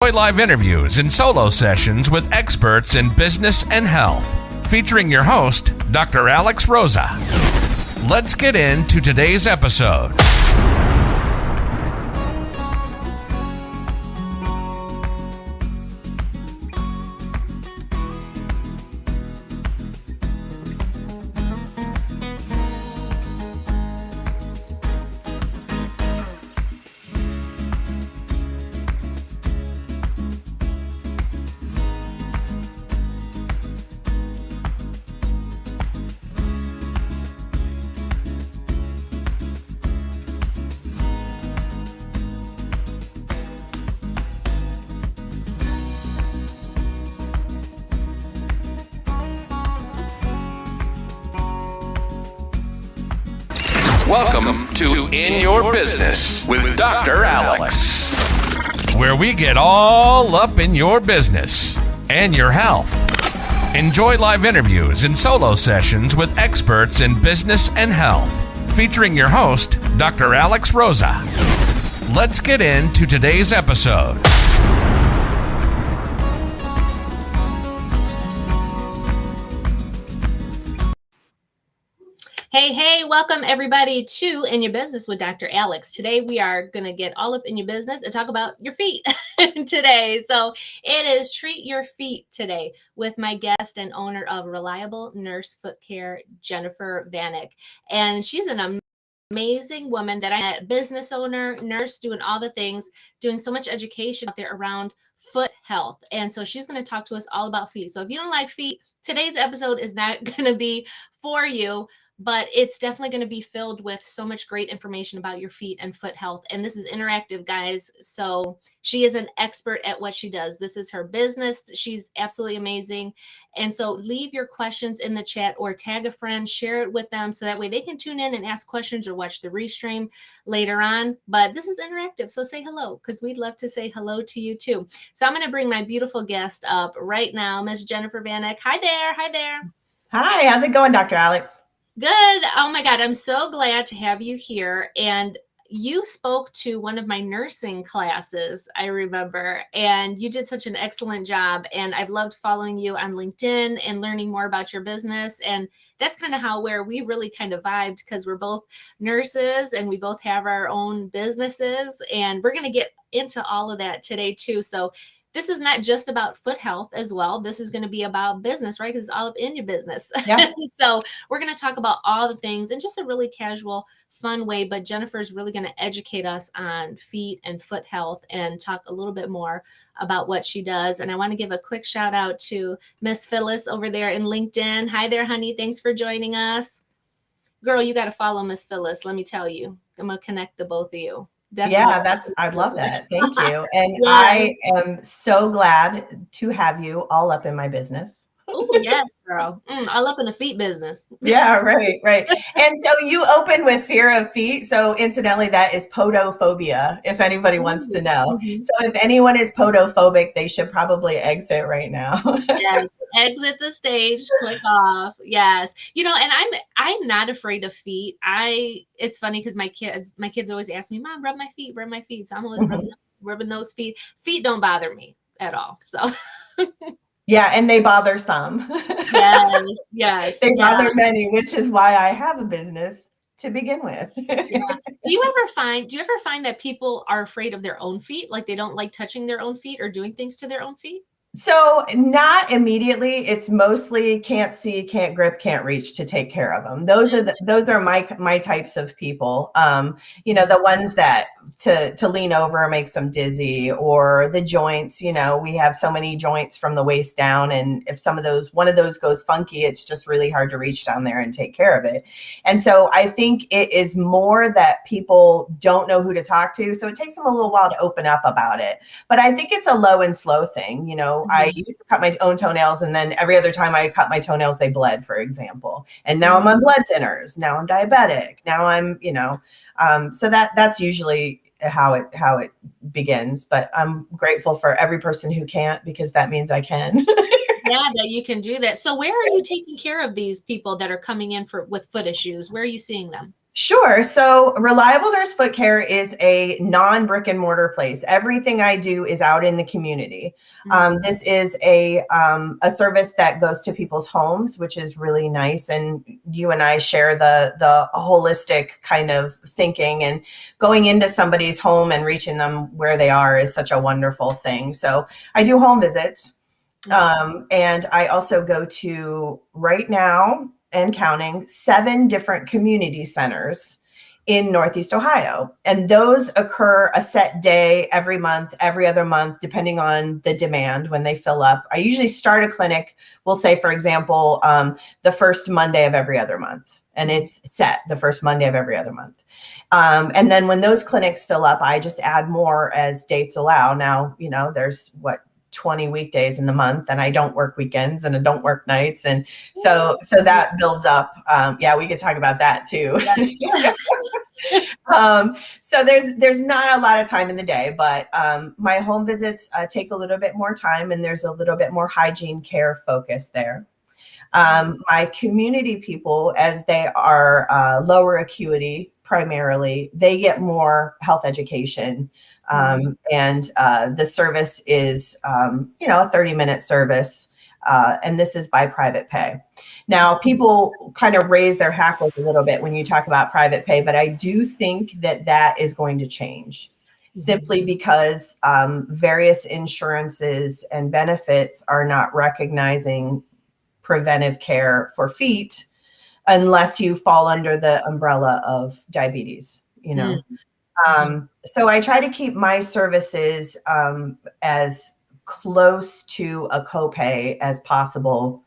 Enjoy live interviews and solo sessions with experts in business and health, featuring your host, Dr. Alex Rosa. Let's get into today's episode. Welcome to In Your Business with Dr. Alex, where we get all up in your business and your health. Enjoy live interviews and solo sessions with experts in business and health, featuring your host, Dr. Alex Rosa. Let's get into today's episode. Hey, welcome everybody to In Your Business with Dr. Alex. Today we are going to get all up in your business and talk about your feet today. So it is Treat Your Feet today with my guest and owner of Reliable Nurse Foot Care, Jenifer Vanek. And she's an amazing woman that I met, business owner, nurse, doing all the things, doing so much education out there around foot health. And so she's going to talk to us all about feet. So if you don't like feet, today's episode is not going to be for you. But it's definitely going to be filled with so much great information about your feet and foot health. And this is interactive, guys. So she is an expert at what she does. This is her business. She's absolutely amazing. And so leave your questions in the chat or tag a friend, share it with them so that way they can tune in and ask questions or watch the restream later on. But this is interactive. So say hello, because we'd love to say hello to you too. So I'm going to bring my beautiful guest up right now, Ms. Jenifer Vanek. Hi there. Hi, how's it going, Dr. Alex? Good. Oh my God. I'm so glad to have you here. And you spoke to one of my nursing classes, I remember, and you did such an excellent job. And I've loved following you on LinkedIn and learning more about your business. And that's kind of where we really kind of vibed, because we're both nurses and we both have our own businesses. And we're going to get into all of that today too. So this is not just about foot health as well. This is going to be about business, right? Because it's all up in your business. Yeah. So we're going to talk about all the things in just a really casual, fun way. But Jenifer is really going to educate us on feet and foot health and talk a little bit more about what she does. And I want to give a quick shout out to Miss Phyllis over there in LinkedIn. Hi there, honey. Thanks for joining us. Girl, you got to follow Miss Phyllis. Let me tell you, I'm going to connect the both of you. Definitely. Yeah, I'd love that. Thank you. And yeah. I am so glad to have you all up in my business. Oh, yes, girl. All up in the feet business. Yeah, right. And so you open with fear of feet. So incidentally, that is podophobia, if anybody wants to know. Mm-hmm. So if anyone is podophobic, they should probably exit right now. Yes. Exit the stage, click off. Yes. And I'm not afraid of feet. It's funny because my kids always ask me, Mom, rub my feet. So I'm always rubbing those feet. Feet don't bother me at all. So yeah, and they bother some. Yes. They bother many, which is why I have a business to begin with. Yeah. Do you ever find that people are afraid of their own feet? Like they don't like touching their own feet or doing things to their own feet? So not immediately. It's mostly can't see, can't grip, can't reach to take care of them. Those are my types of people. The ones that to lean over makes them dizzy, or the joints. We have so many joints from the waist down, and if one of those goes funky, it's just really hard to reach down there and take care of it. And so I think it is more that people don't know who to talk to, so it takes them a little while to open up about it. But I think it's a low and slow thing. I used to cut my own toenails, and then every other time I cut my toenails, they bled, for example. And now I'm on blood thinners. Now I'm diabetic. Now I'm, so that's usually how it begins. But I'm grateful for every person who can't, because that means I can. Yeah, that you can do that. So where are you taking care of these people that are coming in with foot issues? Where are you seeing them? Sure. So Reliable Nurse Foot Care is a non-brick and mortar place. Everything I do is out in the community. This is a service that goes to people's homes, which is really nice. And you and I share the holistic kind of thinking, and going into somebody's home and reaching them where they are is such a wonderful thing. So I do home visits. And I also go to, right now and counting, 7 different community centers in Northeast Ohio. And those occur a set day every month, every other month, depending on the demand when they fill up. I usually start a clinic, we'll say, for example, the first Monday of every other month. And it's set the first Monday of every other month. And then when those clinics fill up, I just add more as dates allow. Now, there's 20 weekdays in the month, and I don't work weekends and I don't work nights. And so that builds up. Yeah, we could talk about that too. So there's not a lot of time in the day, but my home visits take a little bit more time, and there's a little bit more hygiene care focus there. My community people, as they are lower acuity primarily, they get more health education. And the service is, a 30-minute service. And this is by private pay. Now, people kind of raise their hackles a little bit when you talk about private pay, but I do think that is going to change, simply because various insurances and benefits are not recognizing preventive care for feet unless you fall under the umbrella of diabetes, So I try to keep my services as close to a copay as possible.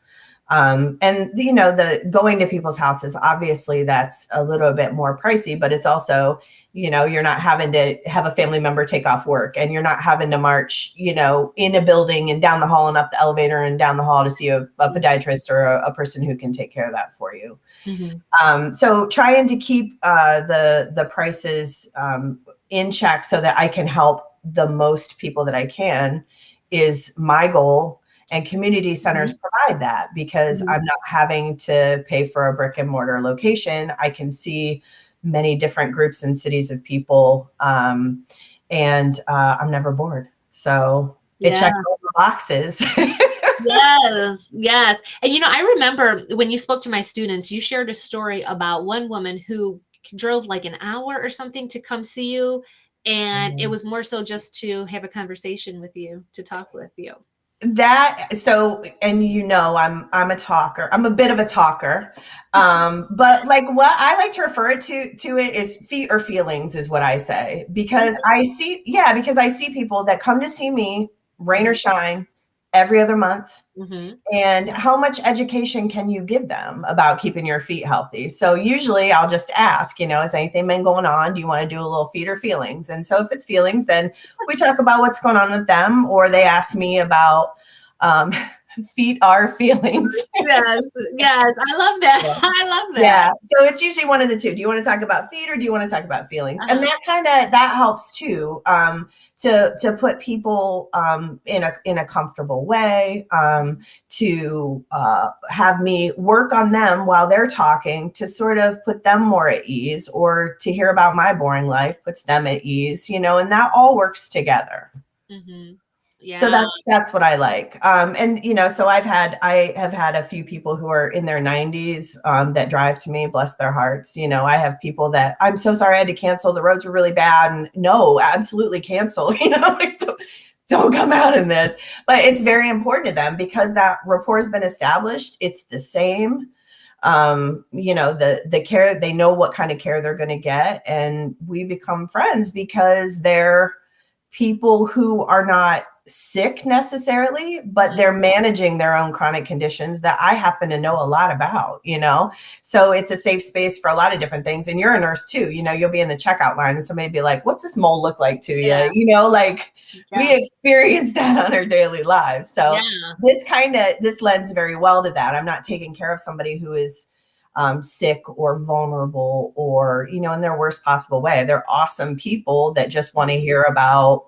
And the going to people's houses, obviously that's a little bit more pricey, but it's also, you're not having to have a family member take off work, and you're not having to march, in a building and down the hall and up the elevator and down the hall to see a podiatrist or a person who can take care of that for you. So trying to keep the prices in check so that I can help the most people that I can is my goal. And community centers provide that, because I'm not having to pay for a brick and mortar location. I can see many different groups and cities of people, and I'm never bored. So it checks all the boxes. Yes. And, I remember when you spoke to my students, you shared a story about one woman who drove like an hour or something to come see you. And it was more so just to have a conversation with you, to talk with you. And I'm a talker. I'm a bit of a talker. But like what I like to refer it to it is feet or feelings is what I say, because I see people that come to see me, rain or shine, every other month. And how much education can you give them about keeping your feet healthy? So usually I'll just ask, has anything been going on? Do you want to do a little feet or feelings? And so if it's feelings, then we talk about what's going on with them, or they ask me about feet are feelings. Yes. I love that. I love that. Yeah. So it's usually one of the two. Do you want to talk about feet, or do you want to talk about feelings? And that helps too, to put people in a comfortable way, to have me work on them while they're talking, to sort of put them more at ease, or to hear about my boring life puts them at ease, and that all works together. Yeah. So that's what I like. So I have had a few people who are in their 90s that drive to me, bless their hearts. I have people that, I'm so sorry I had to cancel. The roads were really bad. And no, absolutely cancel, don't come out in this. But it's very important to them, because that rapport has been established. It's the same. The care, they know what kind of care they're going to get. And we become friends because they're people who are not sick necessarily, but they're managing their own chronic conditions that I happen to know a lot about, so it's a safe space for a lot of different things. And you're a nurse too, you'll be in the checkout line and somebody be like, what's this mole look like to you? We experience that on our daily lives. So this lends very well to that. I'm not taking care of somebody who is sick or vulnerable, or, in their worst possible way. They're awesome people that just want to hear about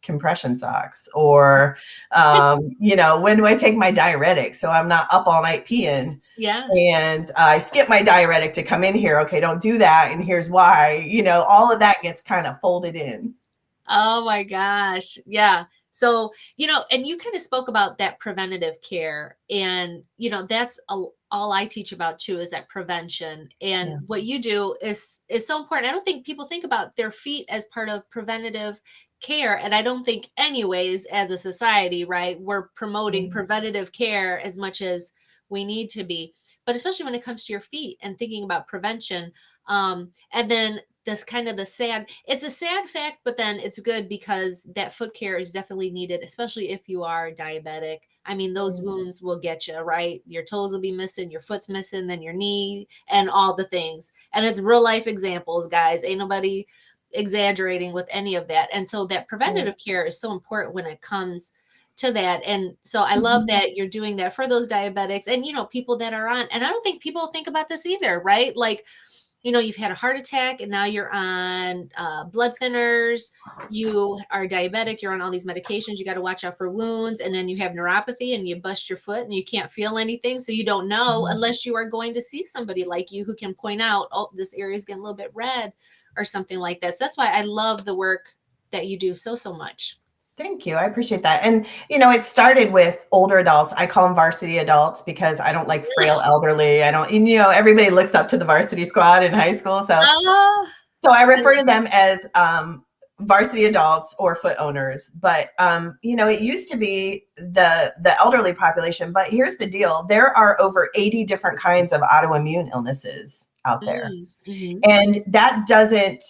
compression socks? Or, when do I take my diuretic so I'm not up all night peeing? Yeah. And I skip my diuretic to come in here. Okay, don't do that. And here's why. All of that gets kind of folded in. Oh my gosh. Yeah. So, and you kind of spoke about that preventative care, and, that's all I teach about too, is that prevention. And Yeah. what you do is so important. I don't think people think about their feet as part of preventative care. And I don't think anyways, as a society, right, we're promoting preventative care as much as we need to be, but especially when it comes to your feet and thinking about prevention. And then it's a sad fact, but then it's good because that foot care is definitely needed, especially if you are diabetic. I mean, those wounds will get you, right? Your toes will be missing, your foot's missing, then your knee, and all the things. And it's real life examples, guys. Ain't nobody exaggerating with any of that. And so that preventative care is so important when it comes to that. And so I love that you're doing that for those diabetics and, people that are on, and I don't think people think about this either, right? Like, you've had a heart attack and now you're on blood thinners, you are diabetic, you're on all these medications, you got to watch out for wounds, and then you have neuropathy and you bust your foot and you can't feel anything. So you don't know unless you are going to see somebody like you who can point out, oh, this area is getting a little bit red or something like that. So that's why I love the work that you do so much. Thank you. I appreciate that. And, it started with older adults. I call them varsity adults because I don't like frail elderly. I don't, everybody looks up to the varsity squad in high school. So, so I refer to them as varsity adults or foot owners. But, it used to be the elderly population. But here's the deal. There are over 80 different kinds of autoimmune illnesses out there. And that doesn't,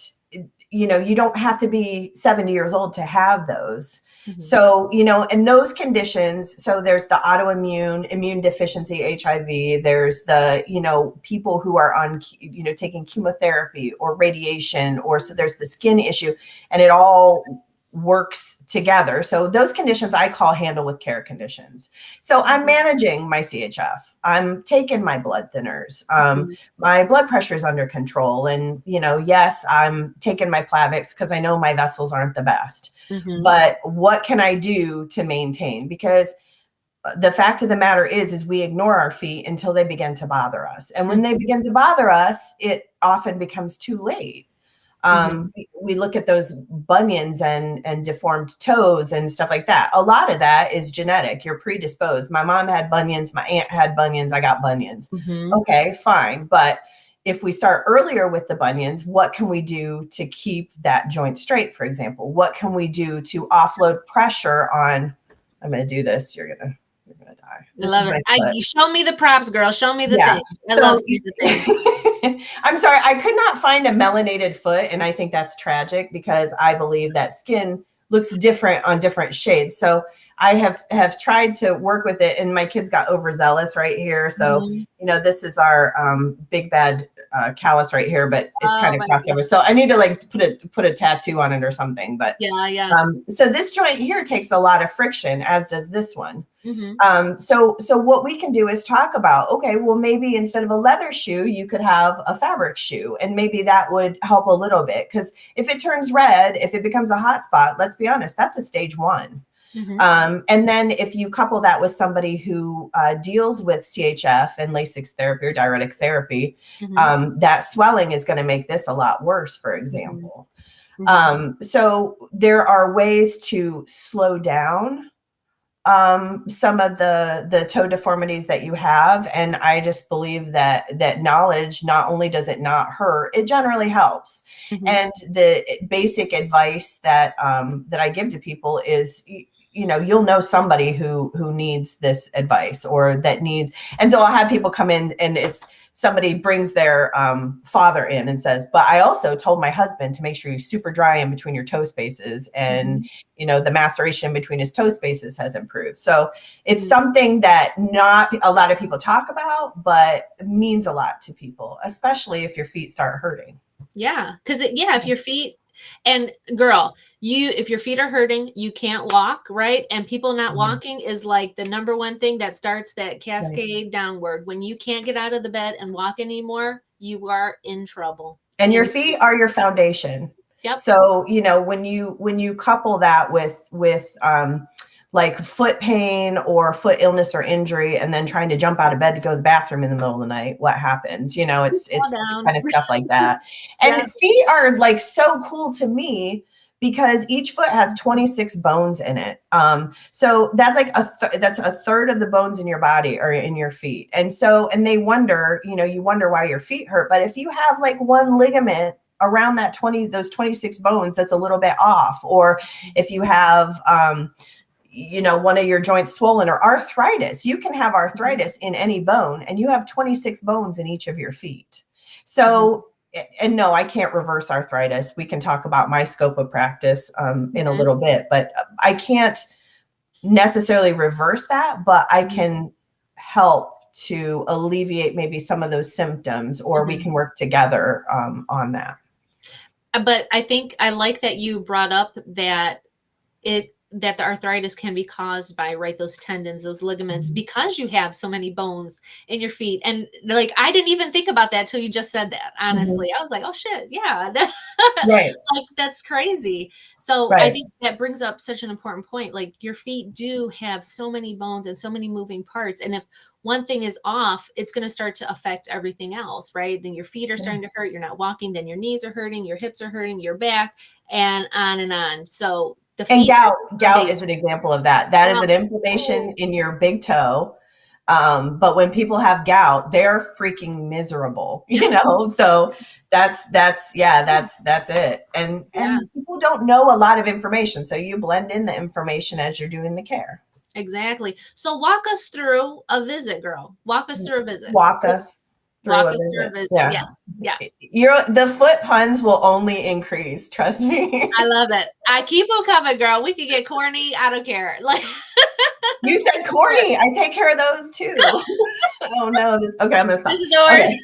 you don't have to be 70 years old to have those. So, and those conditions, so there's the autoimmune, immune deficiency, HIV, there's the, people who are on, taking chemotherapy or radiation, or so there's the skin issue, and it all works together. So those conditions I call handle with care conditions. So I'm managing my CHF. I'm taking my blood thinners. My blood pressure is under control. And, yes, I'm taking my Plavix because I know my vessels aren't the best. But what can I do to maintain? Because the fact of the matter is we ignore our feet until they begin to bother us. And when they begin to bother us, it often becomes too late. We look at those bunions and deformed toes and stuff like that. A lot of that is genetic. You're predisposed. My mom had bunions. My aunt had bunions. I got bunions. Okay, fine. But if we start earlier with the bunions, what can we do to keep that joint straight, for example? What can we do to offload pressure on, I'm going to do this. You're going to die. I love it. Show me the props, girl. Show me the thing. I love seeing the thing. I'm sorry. I could not find a melanated foot. And I think that's tragic because I believe that skin looks different on different shades. So I have tried to work with it, and my kids got overzealous right here. So, this is our big bad callus right here, but it's kind of crossover. So I need to put a tattoo on it or something. But so this joint here takes a lot of friction, as does this one. So what we can do is talk about, okay, well, maybe instead of a leather shoe, you could have a fabric shoe, and maybe that would help a little bit. Because if it turns red, if it becomes a hot spot, let's be honest, that's a stage 1. And then if you couple that with somebody who deals with CHF and Lasix therapy or diuretic therapy, that swelling is going to make this a lot worse, for example. So there are ways to slow down some of the toe deformities that you have. And I just believe that knowledge, not only does it not hurt, it generally helps. And the basic advice that I give to people is, you'll know somebody who needs this advice or that needs. And so I'll have people come in, and it's somebody brings their father in and says, but I also told my husband to make sure you're super dry in between your toe spaces. And, the maceration between his toe spaces has improved. So it's something that not a lot of people talk about, but means a lot to people, especially if your feet start hurting. Yeah. Because if your feet, and girl, if your feet are hurting, you can't walk, right? And people not walking is like the number one thing that starts that cascade downward. When you can't get out of the bed and walk anymore, you are in trouble. And your feet are your foundation. Yep. So, when you couple that with like foot pain or foot illness or injury, and then trying to jump out of bed to go to the bathroom in the middle of the night, what happens? It's kind of stuff like that. And Yeah. feet are like so cool to me because each foot has 26 bones in it. So that's like that's a third of the bones in your body are in your feet. And they wonder, you wonder why your feet hurt. But if you have like one ligament around those 26 bones that's a little bit off, or if you have one of your joints swollen, or arthritis, you can have arthritis in any bone, and you have 26 bones in each of your feet. So, and no, I can't reverse arthritis. We can talk about my scope of practice in a little bit, but I can't necessarily reverse that, but I can help to alleviate maybe some of those symptoms, or we can work together on that. But I think I like that you brought up that the arthritis can be caused by, right, those tendons, those ligaments, because you have so many bones in your feet. And like, I didn't even think about that till you just said that. Honestly, I was like, oh shit, yeah, Right. like that's crazy. So I think that brings up such an important point. Like, your feet do have so many bones and so many moving parts, and if one thing is off, it's going to start to affect everything else, right? Then your feet are starting to hurt. You're not walking. Then your knees are hurting. Your hips are hurting. Your back, and on and on. So and gout is an example of that. That is an inflammation in your big toe. But when people have gout, they're freaking miserable, so that's it. And people don't know a lot of information. So you blend in the information as you're doing the care. Exactly. So walk us through a visit, girl. Walk us through a visit. Walk us through a visit. Yeah. The foot puns will only increase. Trust me. I love it. I keep them coming, girl. We can get corny. I don't care. Like, you said corny. I take care of those too. Oh no. Okay, I'm gonna stop. Okay.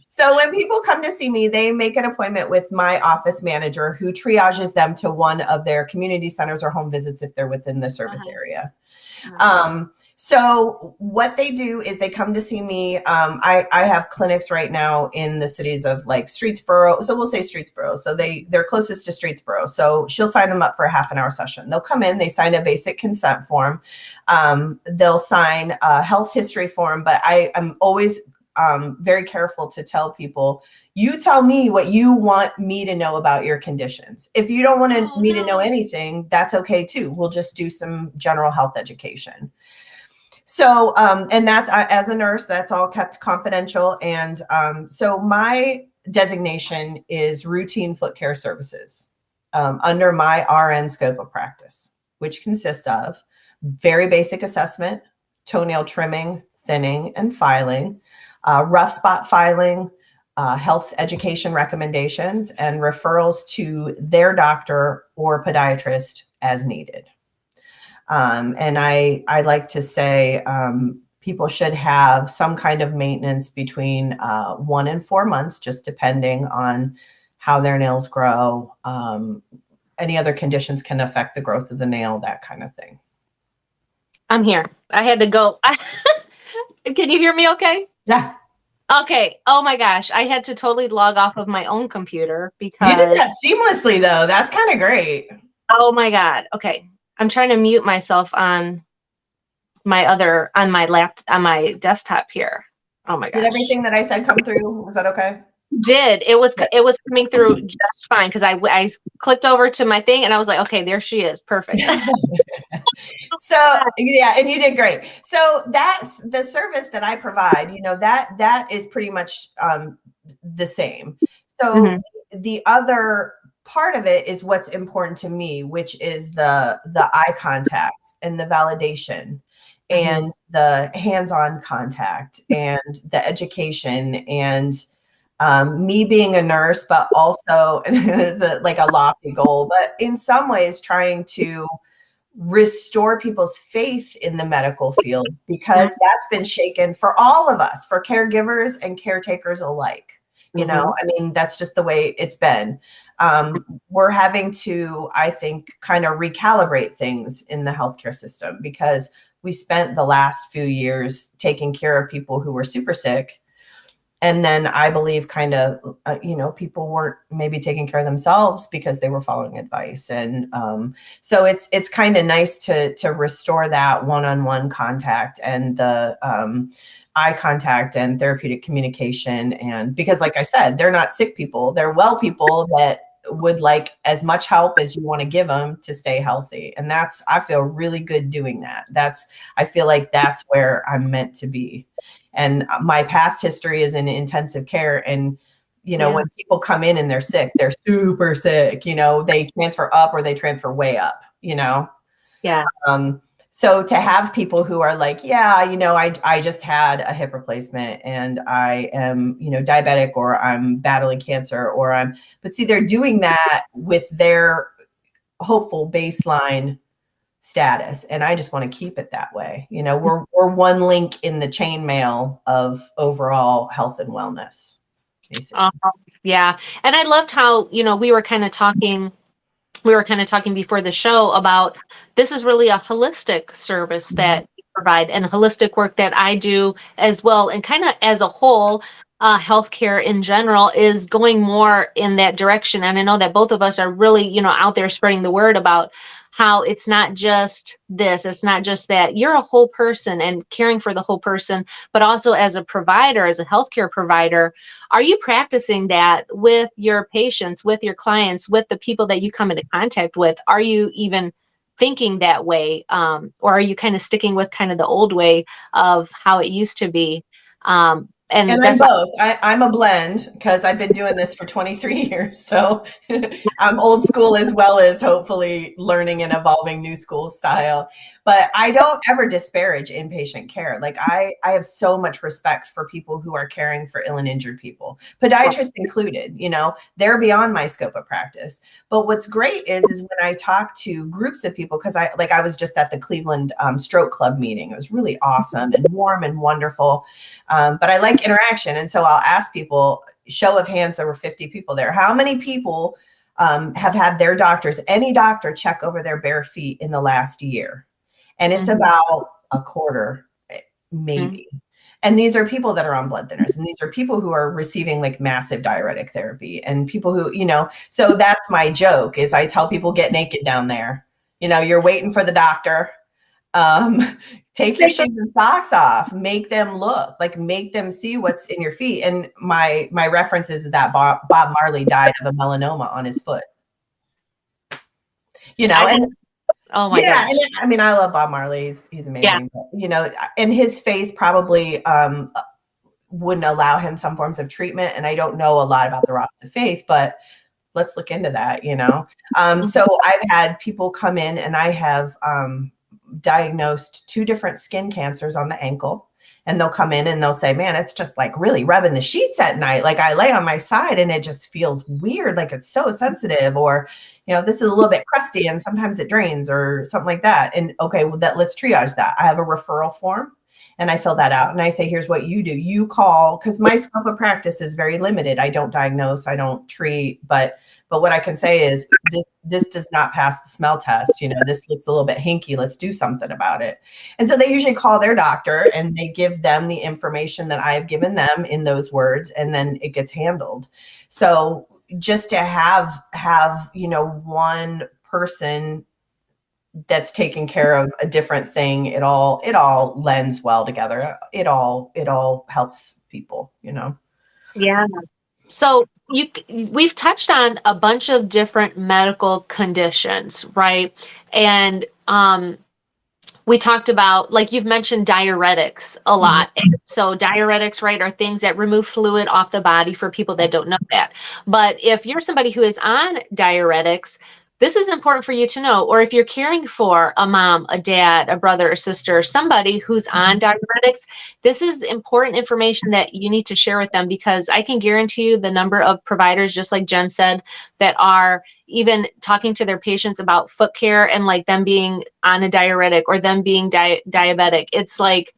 So when people come to see me, they make an appointment with my office manager, who triages them to one of their community centers or home visits if they're within the service area. So what they do is they come to see me. I have clinics right now in the cities of like Streetsboro. So we'll say Streetsboro. So they're closest to Streetsboro. So she'll sign them up for a half an hour session. They'll come in, they sign a basic consent form. They'll sign a health history form, but I am always very careful to tell people, you tell me what you want me to know about your conditions. If you don't want me to know anything, that's okay too. We'll just do some general health education. So, and that's, as a nurse, that's all kept confidential. And so my designation is routine foot care services under my RN scope of practice, which consists of very basic assessment, toenail trimming, thinning, and filing, rough spot filing, health education recommendations, and referrals to their doctor or podiatrist as needed. And I like to say people should have some kind of maintenance between 1 and 4 months, just depending on how their nails grow. Any other conditions can affect the growth of the nail, that kind of thing. I'm here. I had to go. Can you hear me okay? Yeah. Okay. Oh my gosh. I had to totally log off of my own computer because you did that seamlessly though. That's kind of great. Oh my God. Okay. I'm trying to mute myself on my desktop here. Oh my gosh. Did everything that I said come through? Was that okay? It was coming through just fine because I clicked over to my thing and I was like, okay, there she is. Perfect. So yeah, and you did great. So that's the service that I provide, that is pretty much the same. So the other part of it is what's important to me, which is the eye contact and the validation and the hands-on contact and the education and me being a nurse, but also, and it's like a lofty goal, but in some ways trying to restore people's faith in the medical field, because that's been shaken for all of us, for caregivers and caretakers alike. That's just the way it's been. We're having to, I think, kind of recalibrate things in the healthcare system, because we spent the last few years taking care of people who were super sick. And then I believe kind of, people weren't maybe taking care of themselves because they were following advice. And so it's kind of nice to restore that one-on-one contact and the eye contact and therapeutic communication. And because like I said, they're not sick people, they're well people that would like as much help as you want to give them to stay healthy. And I feel really good doing that. I feel like that's where I'm meant to be. And my past history is in intensive care. And, when people come in and they're sick, they're super sick, they transfer up or they transfer way up, Yeah. So to have people who are like, I just had a hip replacement and I am, diabetic, or I'm battling cancer, but see, they're doing that with their hopeful baseline status. And I just want to keep it that way. We're one link in the chain mail of overall health and wellness. Yeah. And I loved how, we were kind of talking before the show about this is really a holistic service that you provide, and holistic work that I do as well. And kind of as a whole, healthcare in general is going more in that direction. And I know that both of us are really, out there spreading the word about how it's not just this, it's not just that. You're a whole person and caring for the whole person, but also as a provider, as a healthcare provider, are you practicing that with your patients, with your clients, with the people that you come into contact with? Are you even thinking that way? Or are you kind of sticking with kind of the old way of how it used to be? And I'm both. I'm a blend because I've been doing this for 23 years. So I'm old school as well as hopefully learning and evolving new school style. But I don't ever disparage inpatient care. Like I have so much respect for people who are caring for ill and injured people, podiatrists included, they're beyond my scope of practice. But what's great is when I talk to groups of people, because I was just at the Cleveland Stroke Club meeting. It was really awesome and warm and wonderful. But I like interaction. And so I'll ask people, show of hands, there were 50 people there. How many people have had their doctors, any doctor, check over their bare feet in the last year? And it's about a quarter, maybe. And these are people that are on blood thinners, and these are people who are receiving like massive diuretic therapy, and people who, so that's my joke is I tell people, get naked down there. You're waiting for the doctor. Take your shoes and socks off, make them look, like make them see what's in your feet. And my reference is that Bob Marley died of a melanoma on his foot, and oh my God. And I love Bob Marley. He's amazing. But, and his faith probably wouldn't allow him some forms of treatment. And I don't know a lot about the rocks of faith, but let's look into that, So I've had people come in and I have diagnosed 2 different skin cancers on the ankle. And they'll come in and they'll say, man, it's just like really rubbing the sheets at night. Like I lay on my side and it just feels weird. Like it's so sensitive, or, this is a little bit crusty and sometimes it drains or something like that. And okay, well let's triage that. I have a referral form and I fill that out and I say, here's what you do. You call, because my scope of practice is very limited. I don't diagnose, I don't treat, but what I can say is this does not pass the smell test. This looks a little bit hinky. Let's do something about it. And so they usually call their doctor and they give them the information that I've given them in those words, and then it gets handled. So just to have one person that's taking care of a different thing, it all lends well together. It all helps people, Yeah. So we've touched on a bunch of different medical conditions, right? And we talked about, like you've mentioned, diuretics a lot. And so diuretics, right, are things that remove fluid off the body for people that don't know that. But if you're somebody who is on diuretics, this is important for you to know. Or if you're caring for a mom, a dad, a brother, or sister, somebody who's on diuretics, this is important information that you need to share with them, because I can guarantee you the number of providers, just like Jen said, that are even talking to their patients about foot care and like them being on a diuretic or them being diabetic. It's like,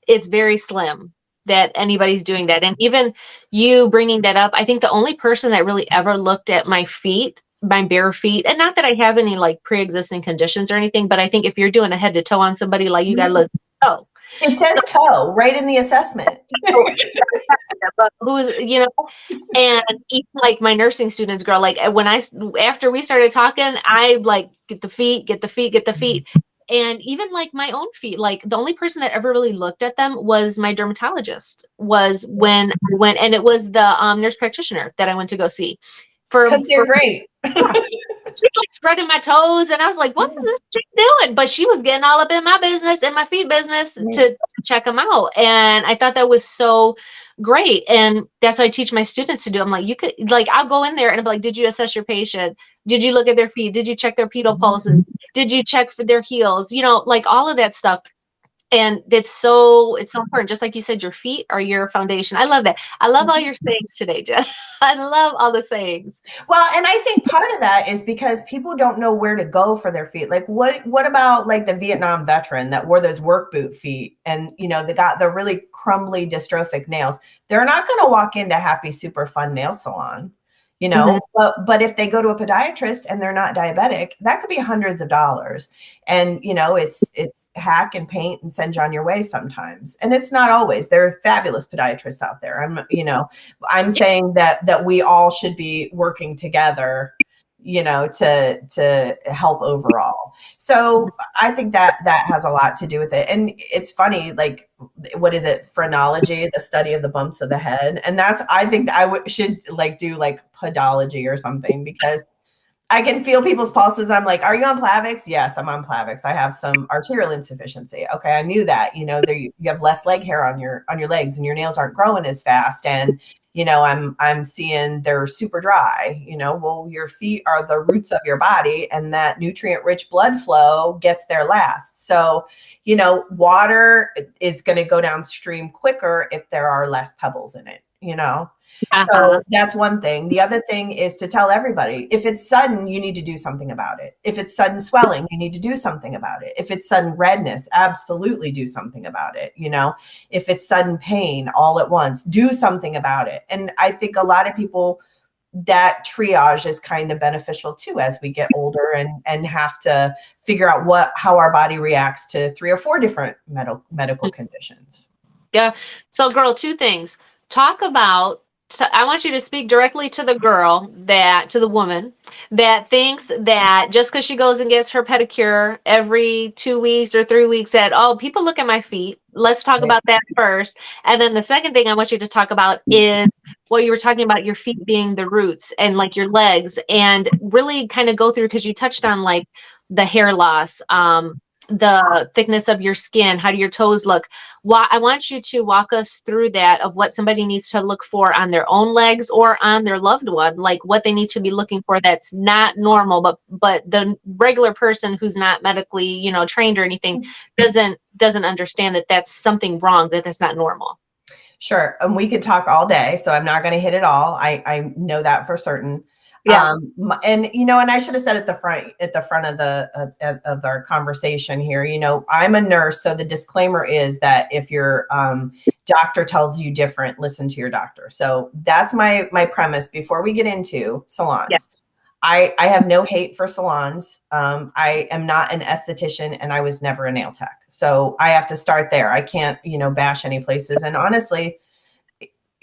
it's very slim that anybody's doing that. And even you bringing that up, I think the only person that really ever looked at my feet, my bare feet, and not that I have any like pre-existing conditions or anything, but I think if you're doing a head to toe on somebody, like you got to look, It says toe right in the assessment. But who's, and even like my nursing students, girl, like after we started talking, I like get the feet, get the feet, get the feet. And even like my own feet, like the only person that ever really looked at them was my dermatologist, was when I went, and it was the nurse practitioner that I went to go see. Because they're great. She's like spreading my toes, and I was like, what is this chick doing? But she was getting all up in my business, in my feet business, to check them out. And I thought that was so great. And that's what I teach my students to do. I'm like, you could, like, I'll go in there and I'll be like, did you assess your patient? Did you look at their feet? Did you check their pedal pulses? Did you check for their heels? Like all of that stuff. And it's so important. Just like you said, your feet are your foundation. I love that. I love all your sayings today, Jen. I love all the sayings. Well, and I think part of that is because people don't know where to go for their feet. Like what about like the Vietnam veteran that wore those work boot feet and, they got the really crumbly dystrophic nails? They're not going to walk into Happy Super Fun Nail Salon. But if they go to a podiatrist and they're not diabetic, that could be hundreds of dollars. And, it's hack and paint and send you on your way sometimes. And it's not always. There are fabulous podiatrists out there. I'm saying that we all should be working together, to help overall. So I think that has a lot to do with it. And it's funny, like, what is it? Phrenology, the study of the bumps of the head. And I think I should like do like podology or something, because I can feel people's pulses. I'm like, are you on Plavix? Yes, I'm on Plavix. I have some arterial insufficiency. Okay, I knew that. You have less leg hair on your legs, and your nails aren't growing as fast. And I'm seeing they're super dry. Well, your feet are the roots of your body, and that nutrient-rich blood flow gets there last. So, water is going to go downstream quicker if there are less pebbles in it. So that's one thing. The other thing is to tell everybody, if it's sudden, you need to do something about it. If it's sudden swelling, you need to do something about it. If it's sudden redness, absolutely do something about it. If it's sudden pain all at once, do something about it. And I think a lot of people, that triage is kind of beneficial too, as we get older and have to figure out how our body reacts to 3 or 4 different medical conditions. Yeah. So girl, 2 things. Talk about, I want you to speak directly to the girl, to the woman that thinks that just because she goes and gets her pedicure every 2 weeks or 3 weeks, that, oh, people look at my feet. Let's talk about that first. And then the second thing I want you to talk about is what you were talking about, your feet being the roots, and like your legs, and really kind of go through, because you touched on like the hair loss, the thickness of your skin, how do your toes look? I want you to walk us through that, of what somebody needs to look for on their own legs or on their loved one, like what they need to be looking for that's not normal, but the regular person who's not medically, trained or anything doesn't understand that that's something wrong, that's not normal. Sure. And we could talk all day, so I'm not going to hit it all. I know that for certain. Yeah. And I should have said at the front of our conversation here, I'm a nurse. So the disclaimer is that if your doctor tells you different, listen to your doctor. So that's my premise before we get into salons. Yeah. I have no hate for salons. I am not an esthetician, and I was never a nail tech. So I have to start there. I can't, bash any places. And honestly,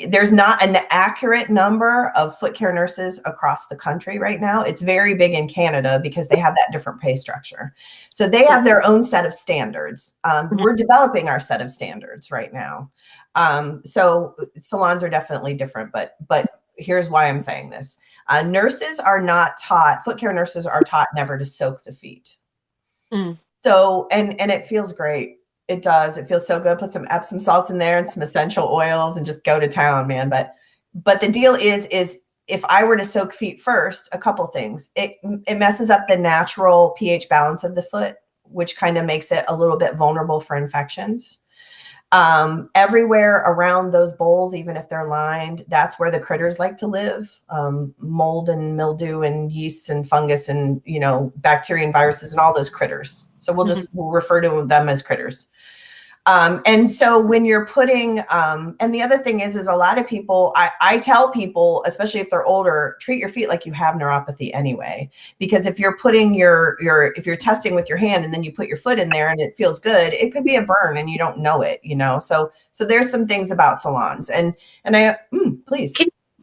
there's not an accurate number of foot care nurses across the country right now. It's very big in Canada because they have that different pay structure. So they have their own set of standards. We're developing our set of standards right now. So salons are definitely different, but here's why I'm saying this. Nurses are not taught, foot care nurses are taught never to soak the feet. So, and it feels great. It does. It feels so good. Put some Epsom salts in there and some essential oils and just go to town, man. But the deal is if I were to soak feet first, a couple things. It messes up the natural pH balance of the foot, which kind of makes it a little bit vulnerable for infections. Everywhere around those bowls, even if they're lined, that's where the critters like to live. Mold and mildew and yeasts and fungus and, bacteria and viruses and all those critters. So we'll refer to them as critters. And so when you're putting, and the other thing is a lot of people, I tell people, especially if they're older, treat your feet like you have neuropathy anyway, because if you're putting if you're testing with your hand and then you put your foot in there and it feels good, it could be a burn and you don't know it, So there's some things about salons please.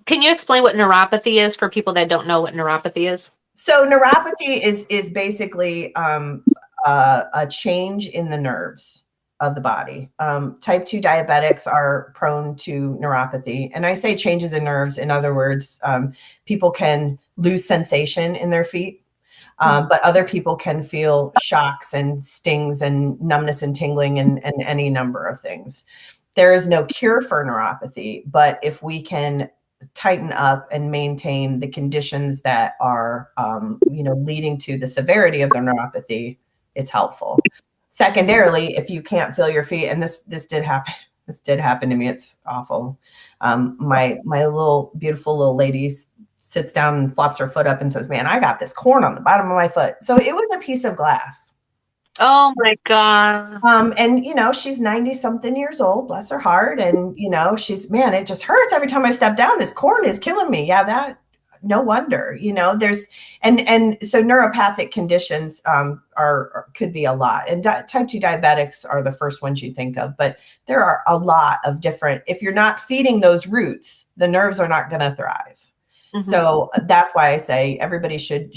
Can you explain what neuropathy is for people that don't know what neuropathy is? So neuropathy is basically a change in the nerves of the body. Type 2 diabetics are prone to neuropathy. And I say changes in nerves. In other words, people can lose sensation in their feet, but other people can feel shocks and stings and numbness and tingling and any number of things. There is no cure for neuropathy, but if we can tighten up and maintain the conditions that are, leading to the severity of the neuropathy, it's helpful. Secondarily, if you can't feel your feet, and this did happen to me, it's awful. My little beautiful little lady sits down and flops her foot up and says, "Man, I got this corn on the bottom of my foot." So it was a piece of glass. Oh my God. And she's 90 something years old, bless her heart. And man, it just hurts every time I step down. This corn is killing me. Yeah, no wonder, there's, and so neuropathic conditions could be a lot. And type 2 diabetics are the first ones you think of, but there are a lot of different, if you're not feeding those roots, the nerves are not going to thrive. Mm-hmm. So that's why I say everybody should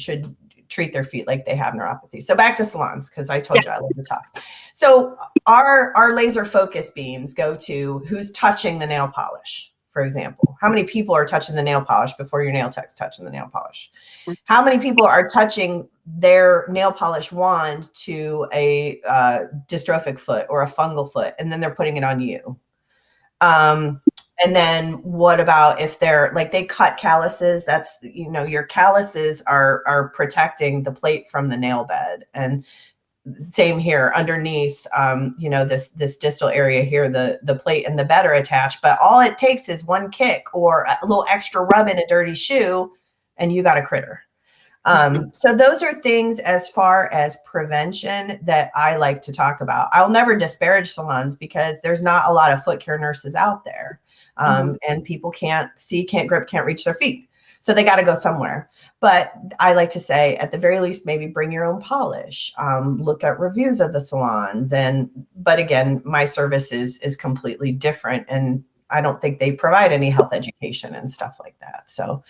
treat their feet like they have neuropathy. So back to salons, because I told you I love to talk. So our laser focus beams go to who's touching the nail polish. For example, how many people are touching the nail polish before your nail tech's touching the nail polish? How many people are touching their nail polish wand to a dystrophic foot or a fungal foot, and then they're putting it on you? And then what about if they're like, they cut calluses? That's, your calluses are protecting the plate from the nail bed. And same here underneath, this distal area here, the plate and the bed are attached, but all it takes is one kick or a little extra rub in a dirty shoe and you got a critter. So those are things as far as prevention that I like to talk about. I'll never disparage salons because there's not a lot of foot care nurses out there. And people can't see, can't grip, can't reach their feet. So they got to go somewhere. But I like to say, at the very least, maybe bring your own polish, look at reviews of the salons. But again, my service is completely different. And I don't think they provide any health education and stuff like that. So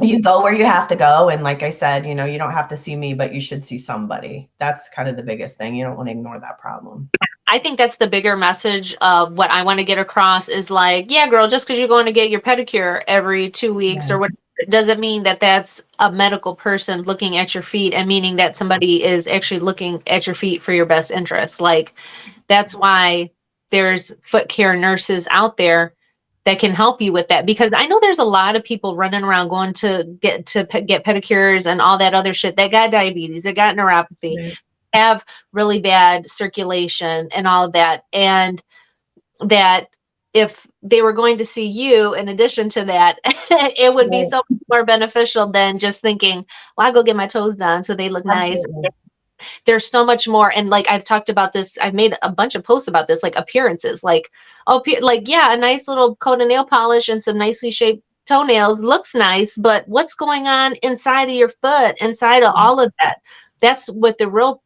you go where you have to go. And like I said, you don't have to see me, but you should see somebody. That's kind of the biggest thing. You don't want to ignore that problem. I think that's the bigger message of what I want to get across is like, yeah, girl, just because you're going to get your pedicure every 2 weeks or what doesn't mean that that's a medical person looking at your feet and meaning that somebody is actually looking at your feet for your best interest. Like, that's why there's foot care nurses out there that can help you with that, because I know there's a lot of people running around going to get pedicures and all that other shit that got diabetes, that got neuropathy. Right. Have really bad circulation and all of that. And that if they were going to see you, in addition to that, it would be so much more beneficial than just thinking, well, I'll go get my toes done so they look nice. There's so much more. And like, I've talked about this, I've made a bunch of posts about this, like appearances, a nice little coat of nail polish and some nicely shaped toenails looks nice, but what's going on inside of your foot, inside of all of that? That's what the real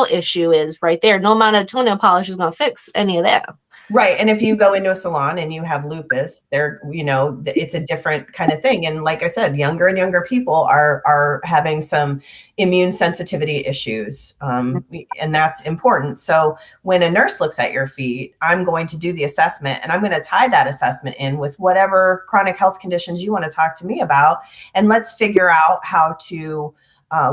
issue is right there. No amount of toenail polish is going to fix any of that. Right. And if you go into a salon and you have lupus, it's a different kind of thing. And like I said, younger and younger people are having some immune sensitivity issues. And that's important. So when a nurse looks at your feet, I'm going to do the assessment and I'm going to tie that assessment in with whatever chronic health conditions you want to talk to me about. And let's figure out how to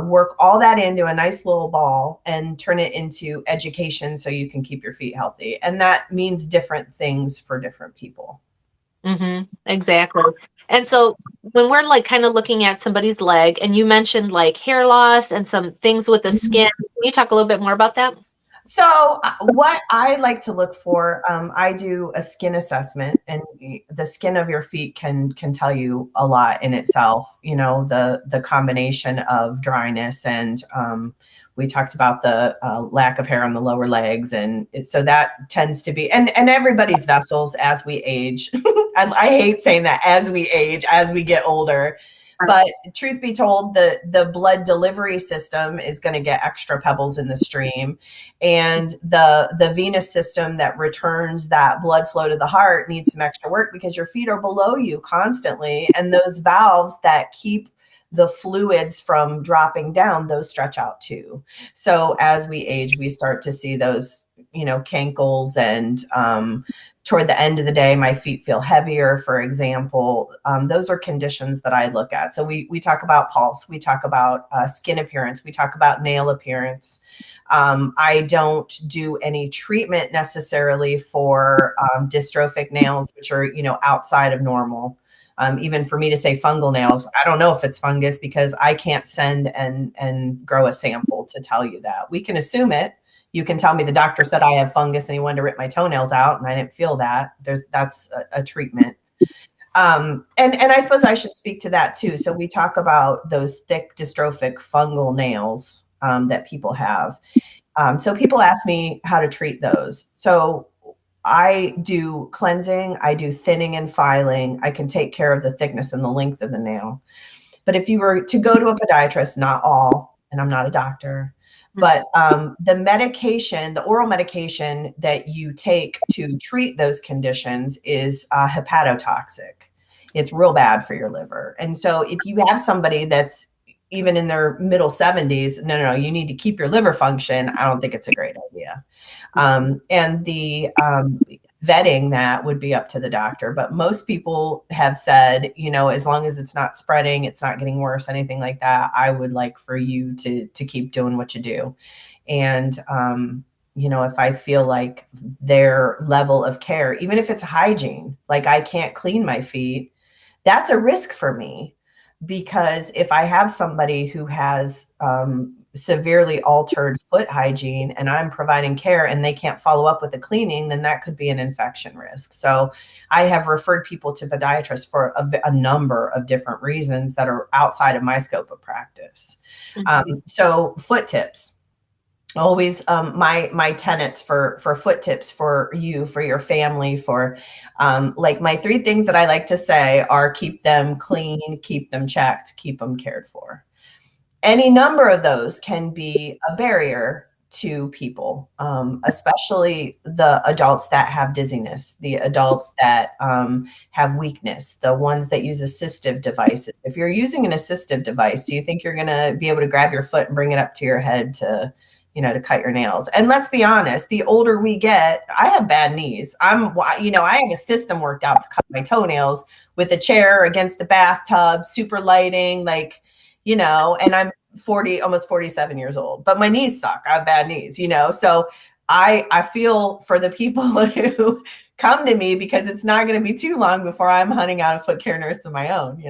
work all that into a nice little ball and turn it into education so you can keep your feet healthy. And that means different things for different people. Mm-hmm. Exactly. And so when we're like kind of looking at somebody's leg, and you mentioned like hair loss and some things with the skin, can you talk a little bit more about that? So what I like to look for, I do a skin assessment, and the skin of your feet can tell you a lot in itself. You know, the combination of dryness and we talked about the lack of hair on the lower legs, and so that tends to be and everybody's vessels as we age. I hate saying that, as we age, as we get older. But truth be told, the blood delivery system is going to get extra pebbles in the stream, and the venous system that returns that blood flow to the heart needs some extra work because your feet are below you constantly, and those valves that keep the fluids from dropping down, those stretch out too. So as we age, we start to see those, cankles, and toward the end of the day, my feet feel heavier, for example. Those are conditions that I look at. So we talk about pulse, we talk about skin appearance, we talk about nail appearance. I don't do any treatment necessarily for dystrophic nails, which are, outside of normal. Even for me to say fungal nails, I don't know if it's fungus because I can't send and grow a sample to tell you that. We can assume it. You can tell me the doctor said I have fungus and he wanted to rip my toenails out and I didn't feel that. That's a treatment. And I suppose I should speak to that too. So we talk about those thick dystrophic fungal nails that people have. So people ask me how to treat those. So I do cleansing, I do thinning and filing. I can take care of the thickness and the length of the nail. But if you were to go to a podiatrist, not all, and I'm not a doctor, but the medication, the oral medication that you take to treat those conditions is hepatotoxic. It's real bad for your liver. And so if you have somebody that's even in their middle 70s, no, you need to keep your liver function. I don't think it's a great idea. And the vetting that would be up to the doctor. But most people have said, as long as it's not spreading, it's not getting worse, anything like that, I would like for you to keep doing what you do. And, if I feel like their level of care, even if it's hygiene, like I can't clean my feet, that's a risk for me. Because if I have somebody who has severely altered foot hygiene and I'm providing care and they can't follow up with the cleaning, then that could be an infection risk. So I have referred people to podiatrists for a number of different reasons that are outside of my scope of practice. So foot tips. Always my tenets for foot tips for you, for your family, for like my 3 things that I like to say are keep them clean, keep them checked, keep them cared for. Any number of those can be a barrier to people, especially the adults that have dizziness, the adults that have weakness, the ones that use assistive devices. If you're using an assistive device, do you think you're going to be able to grab your foot and bring it up to your head to cut your nails? And let's be honest, the older we get, I have bad knees. I have a system worked out to cut my toenails with a chair against the bathtub, super lighting, and I'm 40, almost 47 years old, but my knees suck. I have bad knees, so I feel for the people who come to me because it's not going to be too long before I'm hunting out a foot care nurse of my own,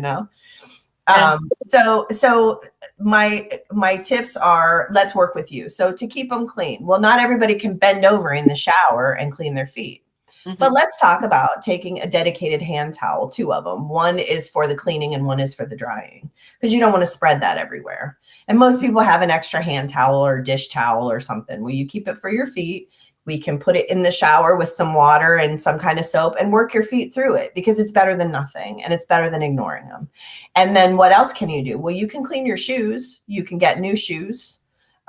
So my tips are, let's work with you. So to keep them clean. Well, not everybody can bend over in the shower and clean their feet. But let's talk about taking a dedicated hand towel, 2 of them. One is for the cleaning and one is for the drying, because you don't want to spread that everywhere. And most people have an extra hand towel or dish towel or something. Well, you keep it for your feet. We can put it in the shower with some water and some kind of soap and work your feet through it, because it's better than nothing and it's better than ignoring them. And then what else can you do? Well, you can clean your shoes. You can get new shoes.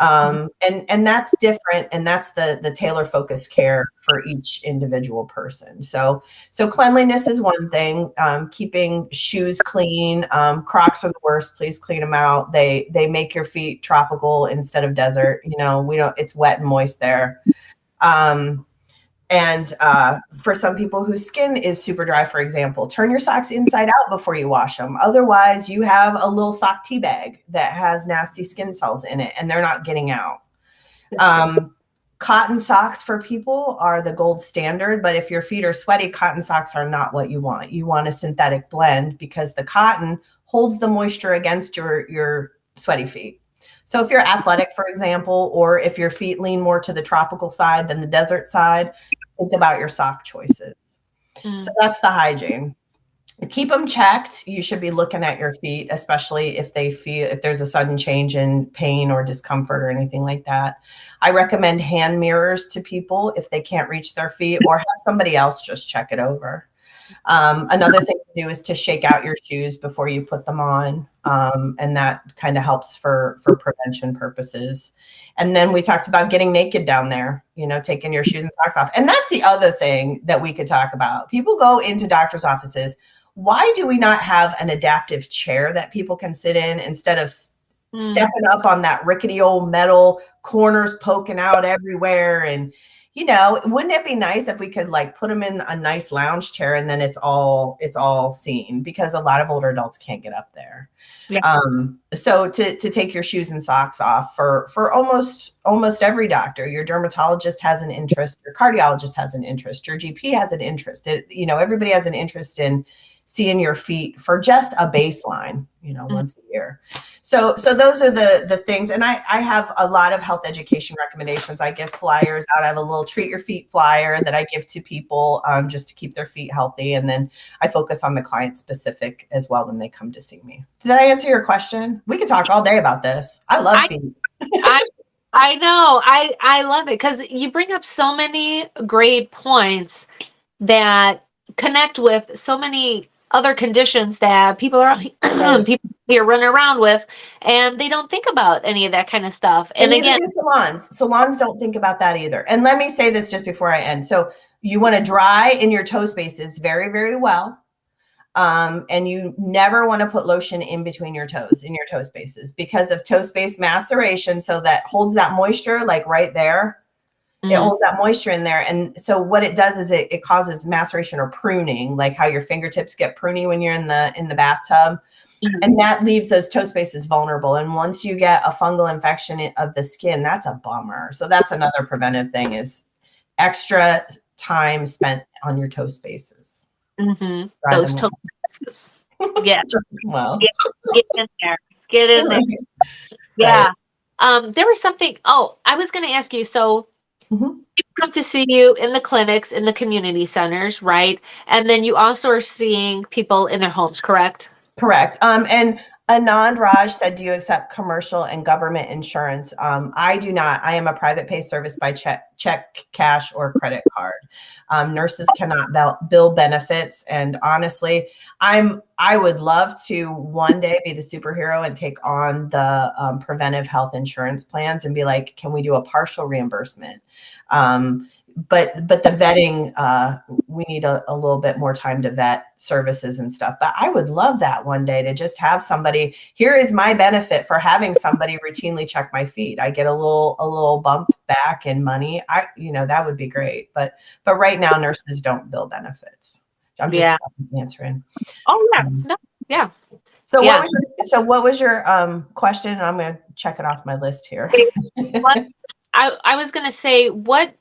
And that's different. And that's the tailor focused care for each individual person. So cleanliness is one thing, keeping shoes clean. Crocs are the worst. Please clean them out. They make your feet tropical instead of desert. It's wet and moist there. And for some people whose skin is super dry, for example, turn your socks inside out before you wash them. Otherwise, you have a little sock tea bag that has nasty skin cells in it and they're not getting out. Cotton socks for people are the gold standard, but if your feet are sweaty, cotton socks are not what you want. You want a synthetic blend because the cotton holds the moisture against your sweaty feet. So if you're athletic, for example, or if your feet lean more to the tropical side than the desert side, think about your sock choices. So that's the hygiene. Keep them checked. You should be looking at your feet, especially if there's a sudden change in pain or discomfort or anything like that. I recommend hand mirrors to people if they can't reach their feet, or have somebody else just check it over. Another thing to do is to shake out your shoes before you put them on. And that kind of helps for prevention purposes. And then we talked about getting naked down there, taking your shoes and socks off. And that's the other thing that we could talk about. People go into doctor's offices. Why do we not have an adaptive chair that people can sit in instead of stepping up on that rickety old metal, corners poking out everywhere? And, wouldn't it be nice if we could put them in a nice lounge chair and then it's all seen, because a lot of older adults can't get up there. Yeah. So to take your shoes and socks off for almost every doctor, your dermatologist has an interest, your cardiologist has an interest, your GP has an interest. Everybody has an interest in seeing your feet for just a baseline, once a year. So those are the things. And I have a lot of health education recommendations. I give flyers out. I have a little treat your feet flyer that I give to people just to keep their feet healthy. And then I focus on the client specific as well when they come to see me. Did I answer your question? We could talk all day about this. I love feet. I know. I love it because you bring up so many great points that connect with so many other conditions that people are running around with, and they don't think about any of that kind of stuff. And again, salons don't think about that either. And let me say this just before I end. So you want to dry in your toe spaces very, very well. And you never want to put lotion in between your toes, in your toe spaces, because of toe space maceration. So that holds that moisture, right there. It holds that moisture in there. And so what it does is it causes maceration or pruning, like how your fingertips get pruny when you're in the bathtub. And that leaves those toe spaces vulnerable. And once you get a fungal infection of the skin, that's a bummer. So that's another preventive thing, is extra time spent on your toe spaces. Those toe spaces. Yeah. Well, get in there. Get in there. Yeah. Right. There was something. Oh, I was going to ask you. So people come to see you in the clinics, in the community centers, right? And then you also are seeing people in their homes, correct? Correct. And Anand Raj said, do you accept commercial and government insurance? I do not. I am a private pay service by check, cash, or credit card. Nurses cannot bill benefits. And honestly, I would love to one day be the superhero and take on the preventive health insurance plans and be like, can we do a partial reimbursement? But the vetting, we need a little bit more time to vet services and stuff. But I would love that one day, to just have somebody, here is my benefit for having somebody routinely check my feet. I get a little bump back in money. That would be great. But right now, nurses don't bill benefits. I'm just answering. Oh yeah. No. Yeah. So what was your question? I'm going to check it off my list here. I was going to say, what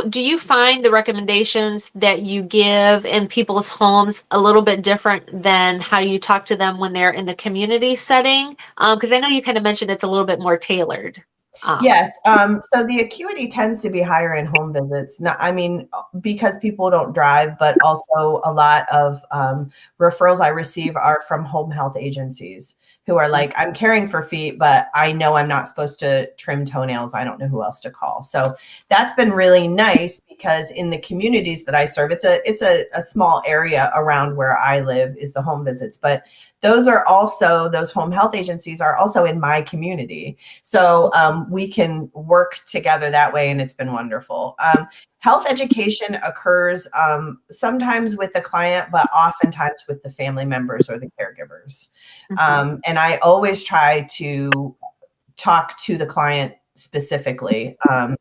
do you find the recommendations that you give in people's homes a little bit different than how you talk to them when they're in the community setting? Because I know you kind of mentioned it's a little bit more tailored. Yes. So the acuity tends to be higher in home visits. Because people don't drive, but also a lot of referrals I receive are from home health agencies who are like, I'm caring for feet, but I know I'm not supposed to trim toenails. I don't know who else to call. So that's been really nice, because in the communities that I serve, it's a small area around where I live is the home visits, but those home health agencies are also in my community. So we can work together that way, and it's been wonderful. Health education occurs sometimes with the client, but oftentimes with the family members or the caregivers. And I always try to talk to the client specifically,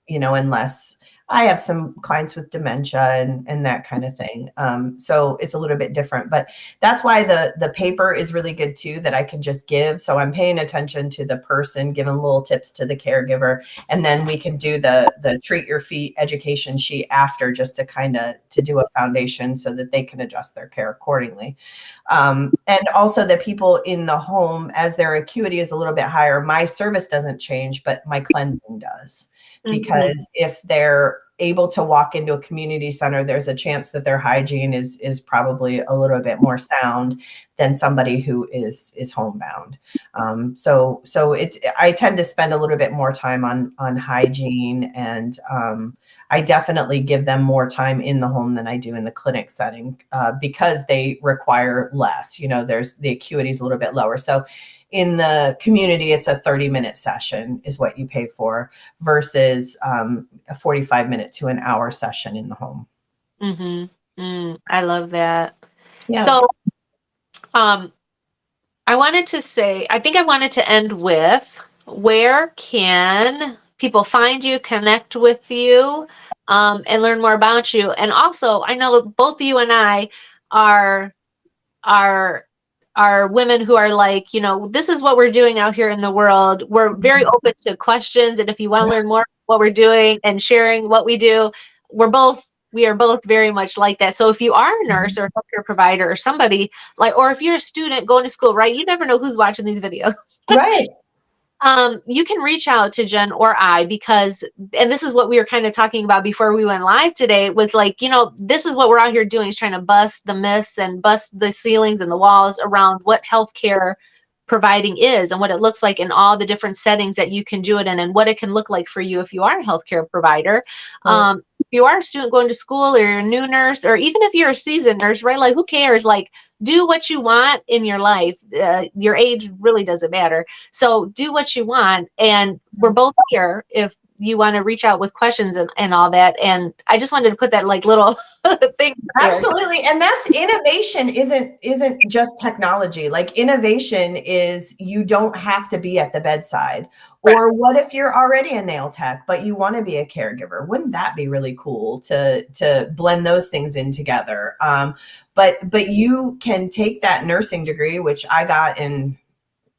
unless I have some clients with dementia and that kind of thing. So it's a little bit different, but that's why the paper is really good too, that I can just give. So I'm paying attention to the person, giving little tips to the caregiver. And then we can do the treat your feet education sheet after, just to kind of to do a foundation so that they can adjust their care accordingly. And also the people in the home, as their acuity is a little bit higher, my service doesn't change, but my cleansing does. Because if they're able to walk into a community center, there's a chance that their hygiene is probably a little bit more sound than somebody who is homebound. So I tend to spend a little bit more time on hygiene, and I definitely give them more time in the home than I do in the clinic setting, because they require less. There's the acuity is a little bit lower. So in the community, it's a 30-minute session is what you pay for, versus a 45-minute to an hour session in the home. I love that. Yeah. So I wanted to end with, where can people find you, connect with you, and learn more about you? And also, I know both you and I are women who are like, this is what we're doing out here in the world. We're very open to questions. And if you want to learn more what we're doing and sharing what we do, we are both very much like that. So if you are a nurse or a healthcare provider or somebody or if you're a student going to school, right, you never know who's watching these videos. Right. You can reach out to Jen or I, and this is what we were kind of talking about before we went live today, was like, this is what we're out here doing, is trying to bust the myths and bust the ceilings and the walls around what healthcare providing is and what it looks like in all the different settings that you can do it in, and what it can look like for you if you are a healthcare provider. Right. If you are a student going to school, or you're a new nurse, or even if you're a seasoned nurse, right? Like, who cares? Like, do what you want in your life. Your age really doesn't matter. So do what you want. And we're both here if you want to reach out with questions and all that. And I just wanted to put that little thing there. Absolutely. And that's innovation isn't just technology. Like, innovation is, you don't have to be at the bedside. Or what if you're already a nail tech, but you want to be a caregiver? Wouldn't that be really cool to blend those things in together? But you can take that nursing degree, which I got in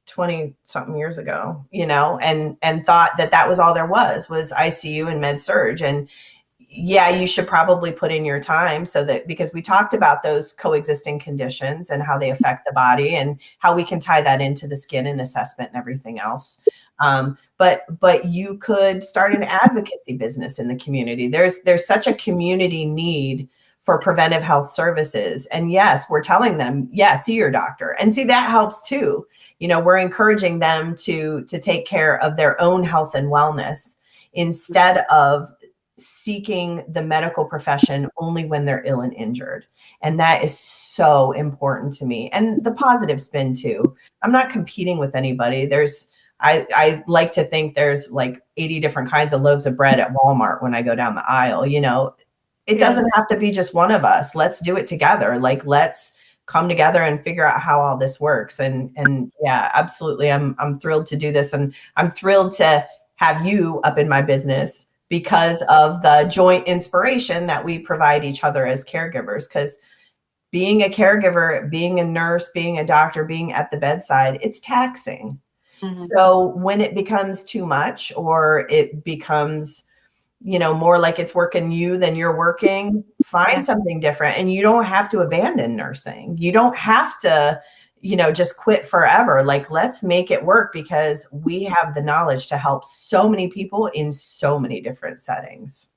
20 something years ago, and thought that was all there was ICU and med surg. And yeah, you should probably put in your time, because we talked about those coexisting conditions and how they affect the body and how we can tie that into the skin and assessment and everything else. But you could start an advocacy business in the community. There's such a community need for preventive health services. And yes, we're telling them, see your doctor. And see, that helps too. We're encouraging them to take care of their own health and wellness, instead of seeking the medical profession only when they're ill and injured. And that is so important to me. And the positive spin too. I'm not competing with anybody. I like to think there's like 80 different kinds of loaves of bread at Walmart when I go down the aisle. It doesn't have to be just one of us. Let's do it together. Like, let's come together and figure out how all this works. And yeah, absolutely. I'm thrilled to do this. And I'm thrilled to have you up in my business because of the joint inspiration that we provide each other as caregivers. Because being a caregiver, being a nurse, being a doctor, being at the bedside, it's taxing. Mm-hmm. So when it becomes too much, or it becomes, more like it's working you than you're working, find something different. And you don't have to abandon nursing. You don't have to, just quit forever. Like, let's make it work, because we have the knowledge to help so many people in so many different settings.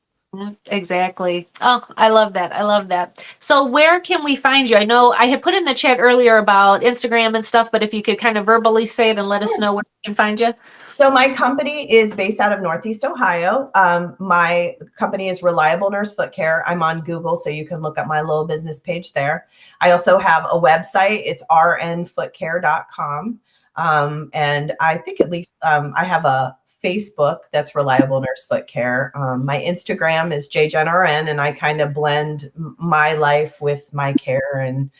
Exactly. Oh, I love that. I love that. So where can we find you? I know I had put in the chat earlier about Instagram and stuff, but if you could kind of verbally say it and let us know where we can find you. So my company is based out of Northeast Ohio. My company is Reliable Nurse Foot Care. I'm on Google, so you can look up my little business page there. I also have a website. It's rnfootcare.com. And I think at least I have a Facebook that's Reliable Nurse Foot Care. My Instagram is JenRN, and I kind of blend my life with my care and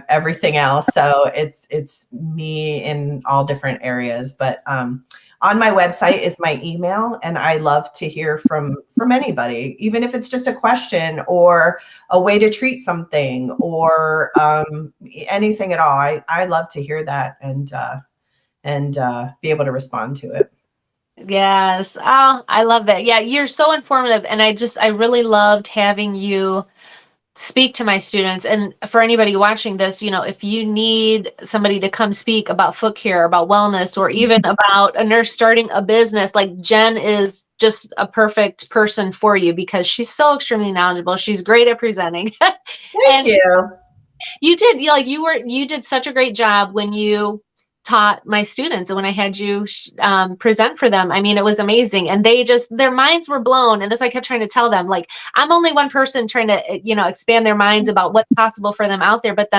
everything else. So it's me in all different areas. But on my website is my email, and I love to hear from anybody, even if it's just a question or a way to treat something or anything at all. I love to hear that and be able to respond to it. Yes. Oh, I love that. Yeah, you're so informative. And I really loved having you speak to my students. And for anybody watching this, if you need somebody to come speak about foot care, about wellness, or even about a nurse starting a business, like Jen is just a perfect person for you because she's so extremely knowledgeable. She's great at presenting. Thank you. You did, you did such a great job when you taught my students and when I had you present for them. I mean, it was amazing. And their minds were blown. And that's why I kept trying to tell them, like, I'm only one person trying to, expand their minds about what's possible for them out there, but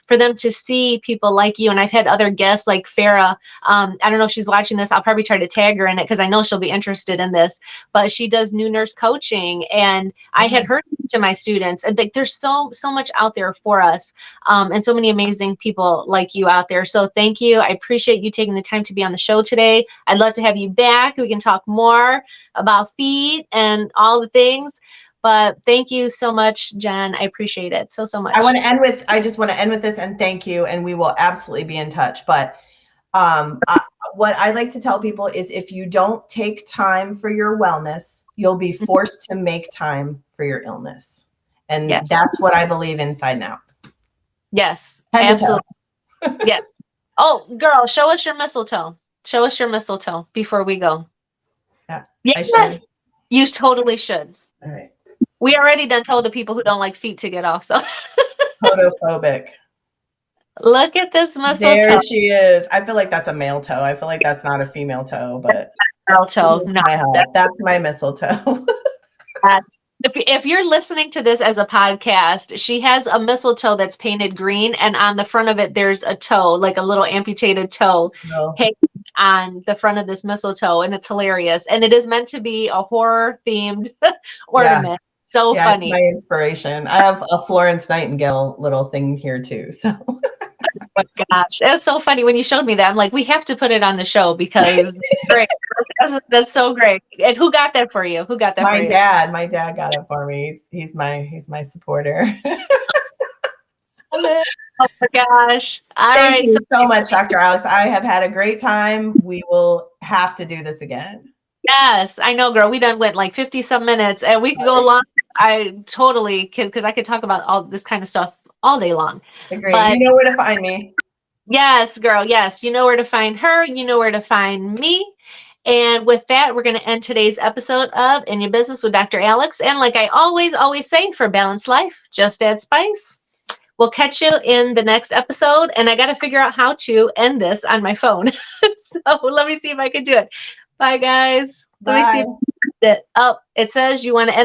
for them to see people like you. And I've had other guests like Farah. I don't know if she's watching this. I'll probably try to tag her in it because I know she'll be interested in this, but she does new nurse coaching. And I had heard to my students, and there's so much out there for us. And so many amazing people like you out there. So thank you. I appreciate you taking the time to be on the show today. I'd love to have you back. We can talk more about feet and all the things. But thank you so much, Jen. I appreciate it so much. I just want to end with this and thank you. And we will absolutely be in touch. But what I like to tell people is if you don't take time for your wellness, you'll be forced to make time for your illness. And that's what I believe inside and out. Yes, Head to toe. absolutely. Yes. Oh, girl, show us your mistletoe. Show us your mistletoe before we go. Yeah, yes, you totally should. All right. We already done told the people who don't like feet to get off. So photophobic. Look at this mistletoe. There she is. I feel like that's a male toe. I feel like that's not a female toe, but male toe. No, that's my mistletoe. If you're listening to this as a podcast, she has a mistletoe that's painted green, and on the front of it, there's a toe, like a little amputated toe, hanging on the front of this mistletoe, and it's hilarious. And it is meant to be a horror-themed ornament. Yeah. So funny. It's my inspiration. I have a Florence Nightingale little thing here too. So. Oh my gosh, it was so funny when you showed me that. I'm like, we have to put it on the show because great. That's so great. And who got that for you? Who got that for you? My dad got it for me. He's my supporter. Oh my gosh. Thank you so much, Dr. Alex. I have had a great time. We will have to do this again. Yes, I know, girl. We done went like 50 some minutes and we could go long. I totally can, because I could talk about all this kind of stuff all day long. Agreed. But, you know where to find me. Yes, girl. Yes. You know where to find her. You know where to find me. And with that, we're going to end today's episode of In Your Business with Dr. Alex. And like I always say, for balanced life, just add spice. We'll catch you in the next episode. And I got to figure out how to end this on my phone. So let me see if I can do it. Bye, guys. Bye. Let me see if it says you want to end